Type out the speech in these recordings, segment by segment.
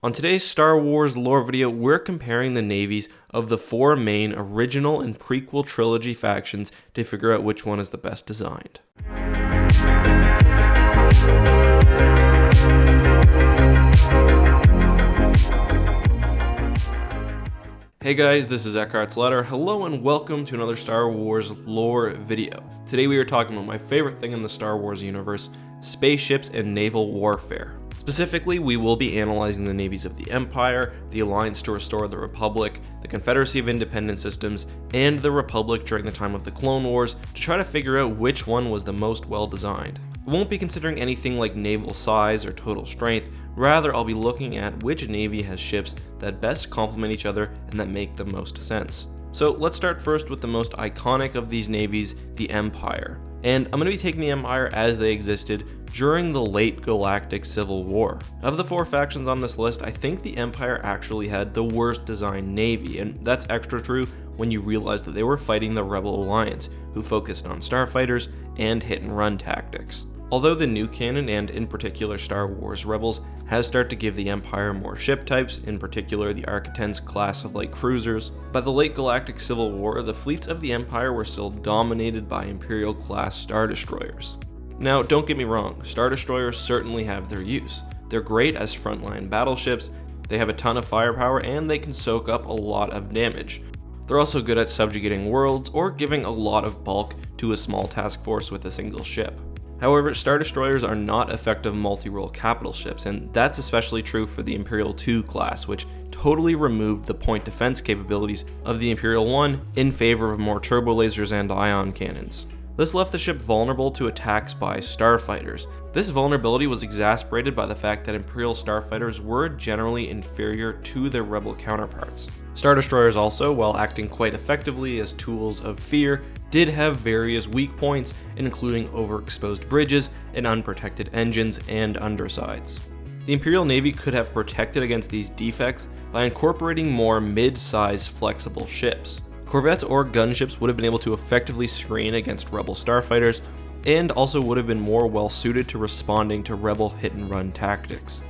On today's Star Wars lore video, we're comparing the navies of the four main original and prequel trilogy factions to figure out which one is the best designed. Hey guys, this is EckhartsLadder. Hello and welcome to another Star Wars lore video. Today we are talking about my favorite thing in the Star Wars universe, spaceships and naval warfare. Specifically, we will be analyzing the navies of the Empire, the Alliance to restore the Republic, the Confederacy of Independent Systems, and the Republic during the time of the Clone Wars to try to figure out which one was the most well designed. We won't be considering anything like naval size or total strength, rather I'll be looking at which navy has ships that best complement each other and that make the most sense. So let's start first with the most iconic of these navies, the Empire. And I'm going to be taking the Empire as they existed during the late Galactic Civil War. Of the four factions on this list, I think the Empire actually had the worst designed navy, and that's extra true when you realize that they were fighting the Rebel Alliance, who focused on starfighters and hit-and-run tactics. Although the new canon, and in particular Star Wars Rebels, has started to give the Empire more ship types, in particular the Arc-10's class of light cruisers, by the late Galactic Civil War, the fleets of the Empire were still dominated by Imperial-class Star Destroyers. Now, don't get me wrong, Star Destroyers certainly have their use. They're great as frontline battleships, they have a ton of firepower, and they can soak up a lot of damage. They're also good at subjugating worlds or giving a lot of bulk to a small task force with a single ship. However, Star Destroyers are not effective multi-role capital ships, and that's especially true for the Imperial II class, which totally removed the point defense capabilities of the Imperial I in favor of more turbo lasers and ion cannons. This left the ship vulnerable to attacks by starfighters. This vulnerability was exacerbated by the fact that Imperial starfighters were generally inferior to their Rebel counterparts. Star Destroyers also, while acting quite effectively as tools of fear, did have various weak points, including overexposed bridges and unprotected engines and undersides. The Imperial Navy could have protected against these defects by incorporating more mid-sized flexible ships. Corvettes or gunships would have been able to effectively screen against Rebel starfighters, and also would have been more well suited to responding to Rebel hit-and-run tactics.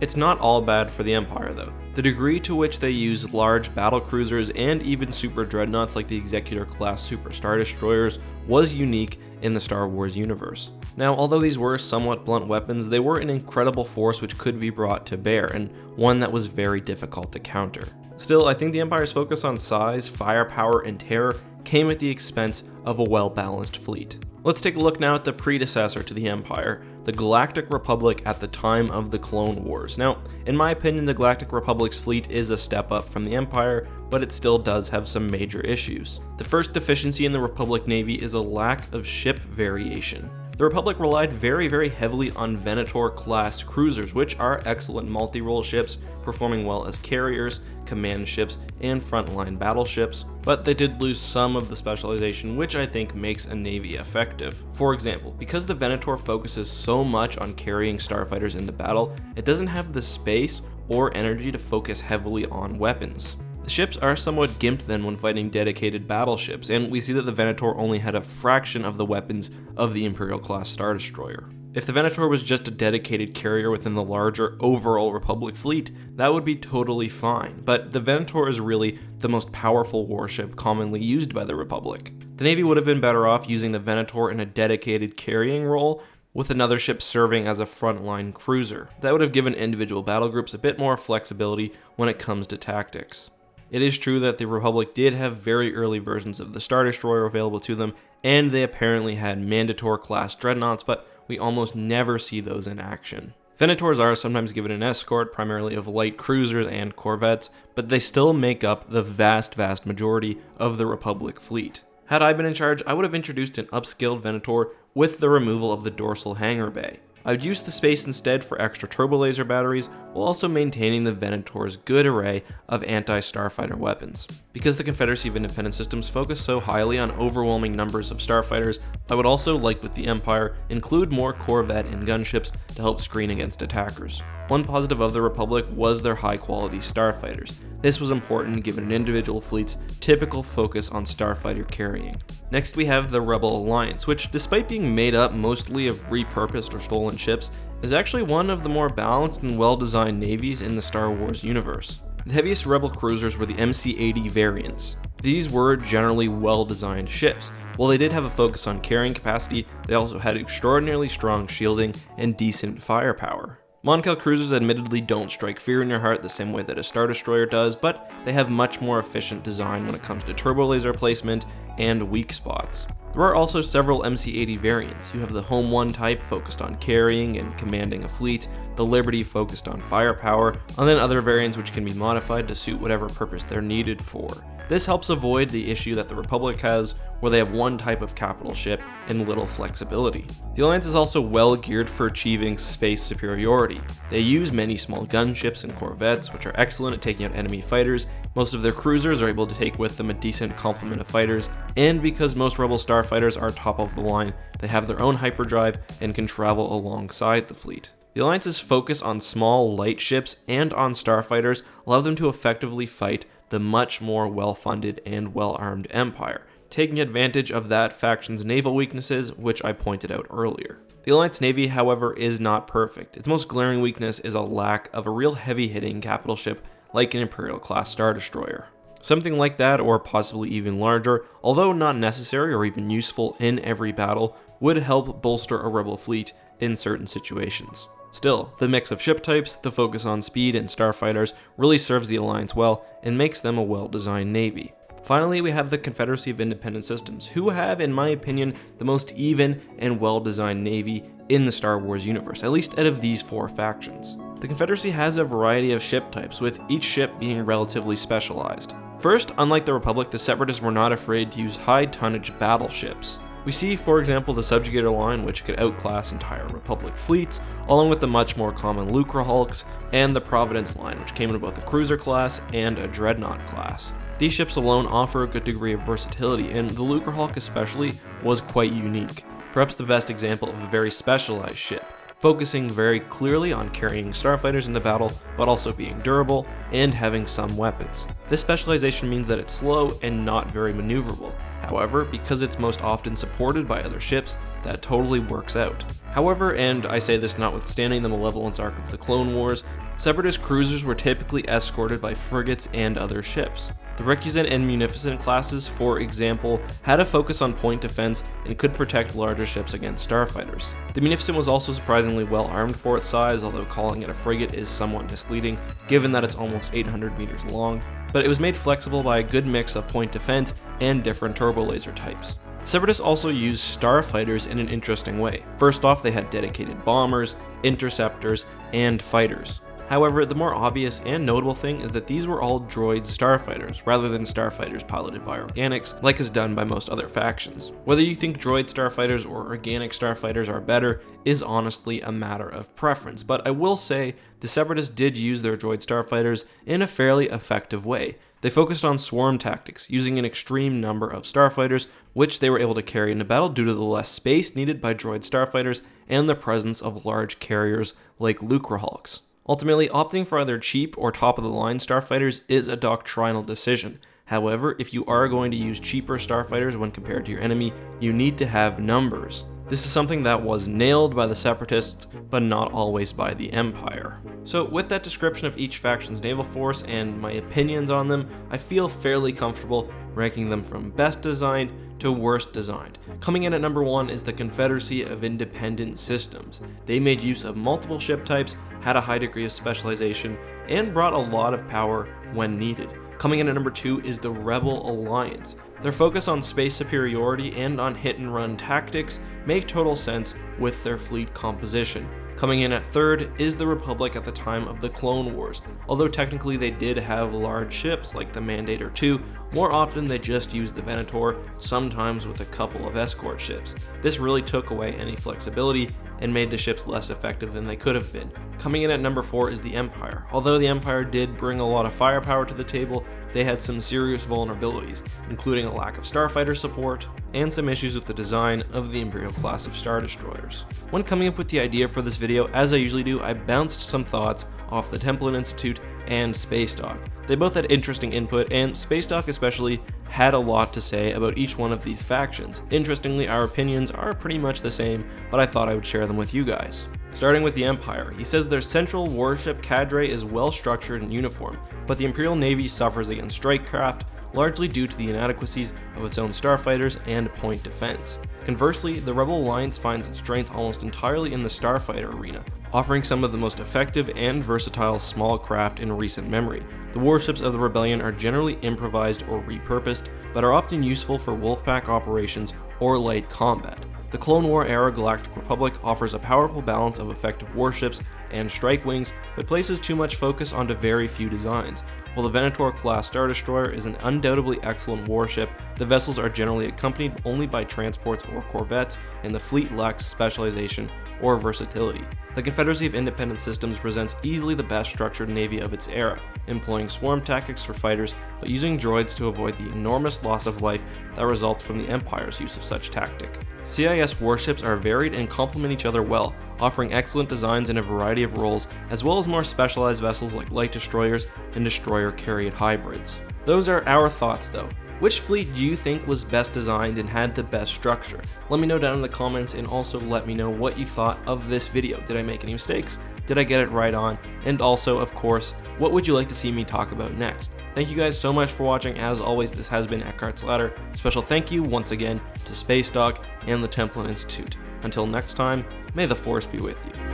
It's not all bad for the Empire though. The degree to which they use large battle cruisers and even super dreadnoughts like the Executor class super star destroyers was unique in the Star Wars universe. Now, although these were somewhat blunt weapons, they were an incredible force which could be brought to bear, and one that was very difficult to counter. Still, I think the Empire's focus on size, firepower, and terror came at the expense of a well-balanced fleet. Let's take a look now at the predecessor to the Empire, the Galactic Republic at the time of the Clone Wars. Now, in my opinion, the Galactic Republic's fleet is a step up from the Empire, but it still does have some major issues. The first deficiency in the Republic Navy is a lack of ship variation. The Republic relied very heavily on Venator-class cruisers, which are excellent multi-role ships, performing well as carriers, command ships, and frontline battleships, but they did lose some of the specialization, which I think makes a navy effective. For example, because the Venator focuses so much on carrying starfighters into battle, it doesn't have the space or energy to focus heavily on weapons. The ships are somewhat gimped then when fighting dedicated battleships, and we see that the Venator only had a fraction of the weapons of the Imperial-class Star Destroyer. If the Venator was just a dedicated carrier within the larger overall Republic fleet, that would be totally fine, but the Venator is really the most powerful warship commonly used by the Republic. The Navy would have been better off using the Venator in a dedicated carrying role, with another ship serving as a frontline cruiser. That would have given individual battle groups a bit more flexibility when it comes to tactics. It is true that the Republic did have very early versions of the Star Destroyer available to them, and they apparently had Manticore-class dreadnoughts, but we almost never see those in action. Venators are sometimes given an escort, primarily of light cruisers and corvettes, but they still make up the vast majority of the Republic fleet. Had I been in charge, I would have introduced an upscaled Venator with the removal of the dorsal hangar bay. I would use the space instead for extra turbo laser batteries, while also maintaining the Venator's good array of anti-starfighter weapons. Because the Confederacy of Independent Systems focus so highly on overwhelming numbers of starfighters, I would also, like with the Empire, include more corvette and gunships to help screen against attackers. One positive of the Republic was their high-quality starfighters. This was important given an individual fleet's typical focus on starfighter carrying. Next we have the Rebel Alliance, which despite being made up mostly of repurposed or stolen ships, is actually one of the more balanced and well-designed navies in the Star Wars universe. The heaviest Rebel cruisers were the MC-80 variants. These were generally well-designed ships. While they did have a focus on carrying capacity, they also had extraordinarily strong shielding and decent firepower. Mon-Cal cruisers admittedly don't strike fear in your heart the same way that a Star Destroyer does, but they have much more efficient design when it comes to turbo laser placement and weak spots. There are also several MC-80 variants. You have the Home 1 type focused on carrying and commanding a fleet, the Liberty focused on firepower, and then other variants which can be modified to suit whatever purpose they're needed for. This helps avoid the issue that the Republic has, where they have one type of capital ship and little flexibility. The Alliance is also well geared for achieving space superiority. They use many small gunships and corvettes, which are excellent at taking out enemy fighters. Most of their cruisers are able to take with them a decent complement of fighters, and because most Rebel starfighters are top of the line, they have their own hyperdrive and can travel alongside the fleet. The Alliance's focus on small, light ships and on starfighters allow them to effectively fight the much more well-funded and well-armed Empire, taking advantage of that faction's naval weaknesses, which I pointed out earlier. The Alliance Navy, however, is not perfect. Its most glaring weakness is a lack of a real heavy-hitting capital ship like an Imperial-class Star Destroyer. Something like that, or possibly even larger, although not necessary or even useful in every battle, would help bolster a Rebel fleet in certain situations. Still, the mix of ship types, the focus on speed and starfighters really serves the Alliance well and makes them a well-designed navy. Finally, we have the Confederacy of Independent Systems, who have, in my opinion, the most even and well-designed navy in the Star Wars universe, at least out of these four factions. The Confederacy has a variety of ship types, with each ship being relatively specialized. First, unlike the Republic, the Separatists were not afraid to use high-tonnage battleships. We see, for example, the Subjugator line, which could outclass entire Republic fleets, along with the much more common Lucrehulks, and the Providence line, which came in both a cruiser class and a dreadnought class. These ships alone offer a good degree of versatility, and the Lucrehulk especially was quite unique. Perhaps the best example of a very specialized ship, focusing very clearly on carrying starfighters into battle, but also being durable and having some weapons. This specialization means that it's slow and not very maneuverable. However, because it's most often supported by other ships, that totally works out. However, and I say this notwithstanding the malevolence arc of the Clone Wars, Separatist cruisers were typically escorted by frigates and other ships. The Recusant and Munificent classes, for example, had a focus on point defense and could protect larger ships against starfighters. The Munificent was also surprisingly well armed for its size, although calling it a frigate is somewhat misleading, given that it's almost 800 meters long, but it was made flexible by a good mix of point defense and different turbo laser types. Separatists also used starfighters in an interesting way. First off, they had dedicated bombers, interceptors, and fighters. However, the more obvious and notable thing is that these were all droid starfighters, rather than starfighters piloted by organics, like is done by most other factions. Whether you think droid starfighters or organic starfighters are better is honestly a matter of preference, but I will say the Separatists did use their droid starfighters in a fairly effective way. They focused on swarm tactics, using an extreme number of starfighters, which they were able to carry into battle due to the less space needed by droid starfighters and the presence of large carriers like Lucrehulks. Ultimately, opting for either cheap or top-of-the-line starfighters is a doctrinal decision. However, if you are going to use cheaper starfighters when compared to your enemy, you need to have numbers. This is something that was nailed by the Separatists, but not always by the Empire. So with that description of each faction's naval force and my opinions on them, I feel fairly comfortable ranking them from best designed to worst designed. Coming in at number 1 is the Confederacy of Independent Systems. They made use of multiple ship types, had a high degree of specialization, and brought a lot of power when needed. Coming in at number 2 is the Rebel Alliance. Their focus on space superiority and on hit-and-run tactics make total sense with their fleet composition. Coming in at 3rd is the Republic at the time of the Clone Wars. Although technically they did have large ships like the Mandator II, more often they just used the Venator, sometimes with a couple of escort ships. This really took away any flexibility and made the ships less effective than they could have been. Coming in at number 4 is the Empire. Although the Empire did bring a lot of firepower to the table, they had some serious vulnerabilities, including a lack of starfighter support and some issues with the design of the Imperial class of Star Destroyers. When coming up with the idea for this video, as I usually do, I bounced some thoughts off the Templin Institute and Spacedock. They both had interesting input, and Spacedock especially had a lot to say about each one of these factions. Interestingly, our opinions are pretty much the same, but I thought I would share them with you guys. Starting with the Empire, he says their central warship cadre is well structured and uniform, but the Imperial Navy suffers against strike craft, largely due to the inadequacies of its own starfighters and point defense. Conversely, the Rebel Alliance finds its strength almost entirely in the starfighter arena, offering some of the most effective and versatile small craft in recent memory. The warships of the Rebellion are generally improvised or repurposed, but are often useful for wolfpack operations or light combat. The Clone War era Galactic Republic offers a powerful balance of effective warships and strike wings, but places too much focus onto very few designs. While the Venator-class Star Destroyer is an undoubtedly excellent warship, the vessels are generally accompanied only by transports or corvettes, and the fleet lacks specialization or versatility. The Confederacy of Independent Systems presents easily the best structured navy of its era, employing swarm tactics for fighters, but using droids to avoid the enormous loss of life that results from the Empire's use of such tactic. CIS warships are varied and complement each other well, offering excellent designs in a variety of roles, as well as more specialized vessels like light destroyers and destroyer-carrier hybrids. Those are our thoughts though. Which fleet do you think was best designed and had the best structure? Let me know down in the comments, and also let me know what you thought of this video. Did I make any mistakes? Did I get it right on? And also, of course, what would you like to see me talk about next? Thank you guys so much for watching. As always, this has been EckhartsLadder. Special thank you once again to Spacedock and the Templin Institute. Until next time, may the Force be with you.